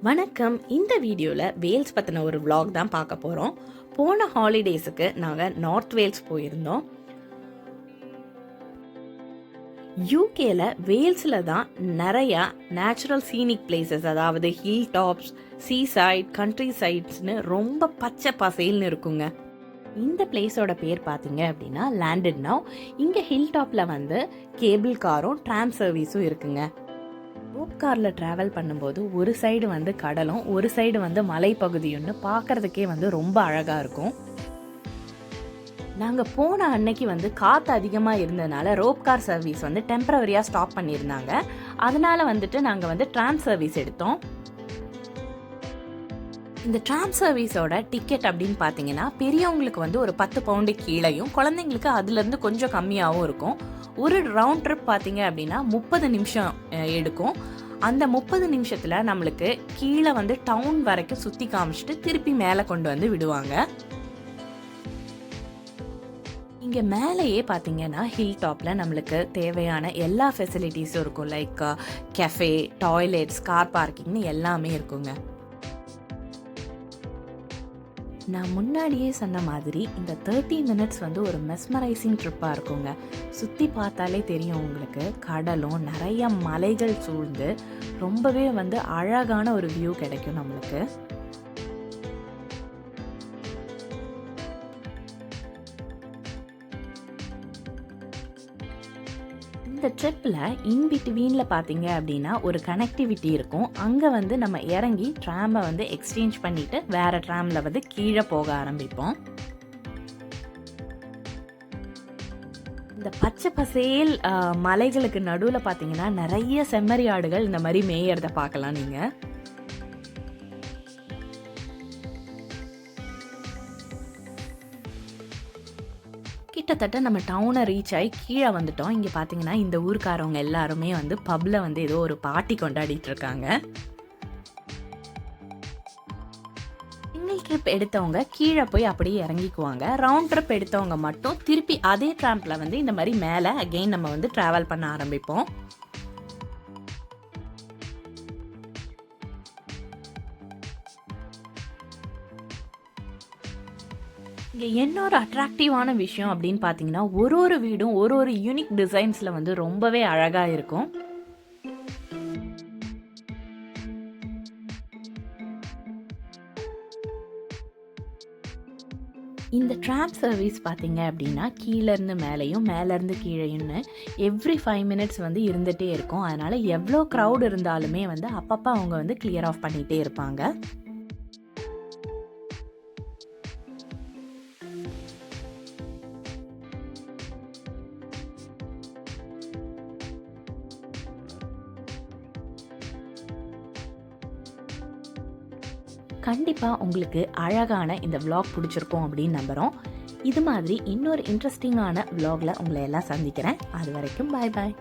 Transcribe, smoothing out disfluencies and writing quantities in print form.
வணக்கம். இந்த வீடியோவில் வேல்ஸ் பற்றின ஒரு vlog தான் பார்க்க போகிறோம். போன ஹாலிடேஸுக்கு நாங்கள் நார்த் வேல்ஸ் போயிருந்தோம். யூகேல வேல்ஸில் தான் நிறையா நேச்சுரல் சீனிக் பிளேசஸ், அதாவது hill tops, sea side, country சைட்ஸ்னு ரொம்ப பச்சை பசைல்னு இருக்குங்க. இந்த பிளேஸோட பேர் பார்த்தீங்க அப்படின்னா லேண்டட் நவ். இங்கே ஹில் டாப்பில் வந்து கேபிள் காரும் ட்ராம் சர்வீஸும் இருக்குங்க. ரோப் காரில் ட்ராவல் பண்ணும்போது ஒரு சைடு வந்து கடலும் ஒரு சைடு வந்து மலைப்பகுதியும்னு பார்க்கறதுக்கே வந்து ரொம்ப அழகாக இருக்கும். நாங்கள் போன அன்னைக்கு வந்து காற்று அதிகமாக இருந்ததுனால ரோப் கார் சர்வீஸ் வந்து டெம்பரவரியாக ஸ்டாப் பண்ணியிருந்தாங்க. அதனால வந்துட்டு நாங்கள் வந்து ட்ராம் சர்வீஸ் எடுத்தோம். இந்த ட்ராம் சர்வீஸோட டிக்கெட் அப்படின்னு பார்த்தீங்கன்னா பெரியவங்களுக்கு வந்து ஒரு 10 பவுண்டு கீழையும், குழந்தைங்களுக்கு அதுலேருந்து கொஞ்சம் கம்மியாகவும் இருக்கும். ஒரு ரவுண்ட் ட்ரிப் பார்த்தீங்க அப்படின்னா 30 நிமிஷம் எடுக்கும். அந்த 30 நிமிஷத்தில் நம்மளுக்கு கீழே வந்து டவுன் வரைக்கும் சுற்றி காமிச்சிட்டு திருப்பி மேலே கொண்டு வந்து விடுவாங்க. இங்கே மேலேயே பார்த்தீங்கன்னா ஹில் டாப்பில் நம்மளுக்கு தேவையான எல்லா ஃபெசிலிட்டிஸும் இருக்கும். லைக் கெஃபே, டாய்லெட்ஸ், கார் பார்க்கிங்னு எல்லாமே இருக்குங்க. நான் முன்னாடியே சொன்ன மாதிரி இந்த 30 மினிட்ஸ் வந்து ஒரு மெஸ்மரைசிங் ட்ரிப்பாக இருக்குங்க. சுற்றி பார்த்தாலே தெரியும் உங்களுக்கு, கடலும் நிறைய மலைகள் சூழ்ந்து ரொம்பவே வந்து அழகான ஒரு வியூ கிடைக்கும் நம்மளுக்கு. இந்த ட்ரிப்பில் இன்பிட்வீனில் பார்த்தீங்க அப்படின்னா ஒரு கனெக்டிவிட்டி இருக்கும். அங்கே வந்து நம்ம இறங்கி ட்ராமை வந்து எக்ஸ்சேஞ்ச் பண்ணிவிட்டு வேறு ட்ராமில் வந்து கீழே போக ஆரம்பிப்போம். இந்த பச்சை பசேல் மலைகளுக்கு நடுவில் பார்த்தீங்கன்னா நிறைய செம்மறி ஆடுகள் இந்த மாதிரி மேயறதை பார்க்கலாம் நீங்கள். கிட்டத்தட்ட நம்ம டவுனை ரீச் ஆகி கீழே வந்துட்டோம். இங்கே பார்த்தீங்கன்னா இந்த ஊருக்காரவங்க எல்லாருமே வந்து பப்பில் வந்து ஏதோ ஒரு பார்ட்டி கொண்டாடிட்டு இருக்காங்க. சிங்கிள் ட்ரிப் எடுத்தவங்க கீழே போய் அப்படியே இறங்கிக்குவாங்க. ரவுண்ட் ட்ரிப் எடுத்தவங்க மட்டும் திருப்பி அதே ட்ராம்பில் வந்து இந்த மாதிரி மேலே அகெயின் நம்ம வந்து ட்ராவல் பண்ண ஆரம்பிப்போம். இங்கே இன்னொரு அட்ராக்டிவான விஷயம் அப்படின்னு பார்த்தீங்கன்னா ஒரு வீடும் ஒரு யூனிக் டிசைன்ஸில் வந்து ரொம்பவே அழகாக இருக்கும். இந்த ட்ராம் சர்வீஸ் பார்த்தீங்க அப்படின்னா கீழேருந்து மேலேயும் மேலேருந்து கீழேயும்னு எவ்ரி 5 மினிட்ஸ் வந்து இருந்துகிட்டே இருக்கும். அதனால் எவ்வளோ க்ரௌட் இருந்தாலுமே வந்து அப்பப்போ அவங்க வந்து கிளியர் ஆஃப் பண்ணிகிட்டே இருப்பாங்க. கண்டிப்பாக உங்களுக்கு அழகான இந்த vlog பிடிச்சிருக்கும் அப்படின்னு நம்புகிறோம். இது மாதிரி இன்னொரு இன்ட்ரெஸ்டிங்கான vlogல உங்களை எல்லாம் சந்திக்கிறேன். அது வரைக்கும் பாய் பாய்.